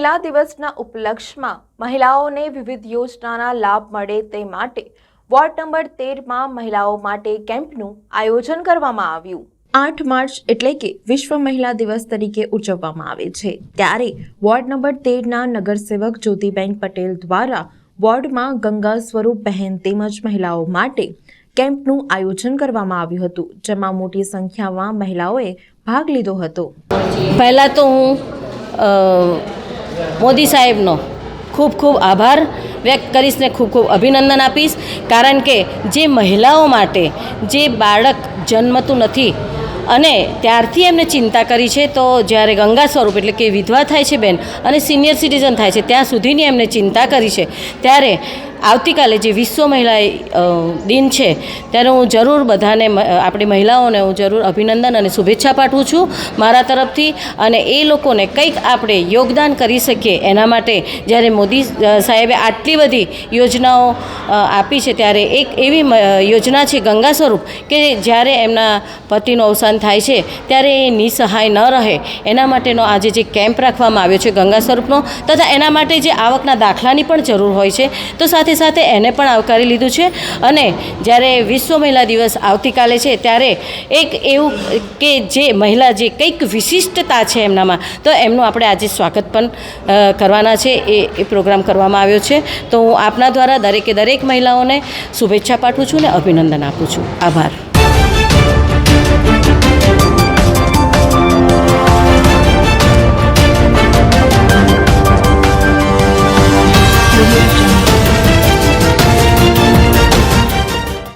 મહિલા દિવસના ઉપલક્ષ્યમાં મહિલાઓને વિવિધ યોજનાના લાભ મળે તે માટે વોર્ડ નંબર 13માં મહિલાઓ માટે કેમ્પનું આયોજન કરવામાં આવ્યું। 8 માર્ચ એટલે કે વિશ્વ મહિલા દિવસ તરીકે ઉજવવામાં આવે છે, ત્યારે વોર્ડ નંબર 13ના નગરસેવક જ્યોતિબેન પટેલ દ્વારા વોર્ડમાં ગંગા સ્વરૂપ બહેન તેમજ મહિલાઓ માટે કેમ્પનું આયોજન કરવામાં આવ્યું હતું, જેમાં મોટી સંખ્યામાં મહિલાઓએ ભાગ લીધો હતો। પહેલાં તો હું મોદી સાહેબનો ખૂબ ખૂબ આભાર વ્યક્ત કરીશ ને ખૂબ ખૂબ અભિનંદન આપીશ, કારણ કે જે મહિલાઓ માટે જે બાળક જન્મતું નથી અને ત્યારથી એમને ચિંતા કરી છે, તો જ્યારે ગંગા સ્વરૂપ એટલે કે વિધવા થાય છે બેન અને સિનિયર સિટીઝન થાય છે ત્યાં સુધીની એમને ચિંતા કરી છે, ત્યારે આવતીકાલે જે વિશ્વ મહિલા દિન છે ત્યારે હું જરૂર બધાને આપણી મહિલાઓને હું જરૂર અભિનંદન અને શુભેચ્છા પાઠવું છું મારા તરફથી, અને એ લોકોને કંઈક આપણે યોગદાન કરી શકીએ એના માટે જ્યારે મોદી સાહેબે આટલી બધી યોજનાઓ આપી છે, ત્યારે એક એવી યોજના છે ગંગા સ્વરૂપ કે જ્યારે એમના પતિનું અવસાન થાય છે ત્યારે એ નિસહાય ન રહે એના માટેનો આજે જે કેમ્પ રાખવામાં આવ્યો છે ગંગા સ્વરૂપનો, તથા એના માટે જે આવકના દાખલાની પણ જરૂર હોય છે, તો સાથે સાથે એને પણ આવકારી લીધું છે। અને જ્યારે વિશ્વ મહિલા દિવસ આવતીકાલે છે ત્યારે એક એવું કે જે મહિલા જે કંઈક વિશિષ્ટતા છે એમનામાં, તો એમનું આપણે આજે સ્વાગત પણ કરવાના છે, એ પ્રોગ્રામ કરવામાં આવ્યો છે। તો હું આપના દ્વારા દરેક મહિલાઓને શુભેચ્છા પાઠવું છું ને અભિનંદન આપું છું। આભાર।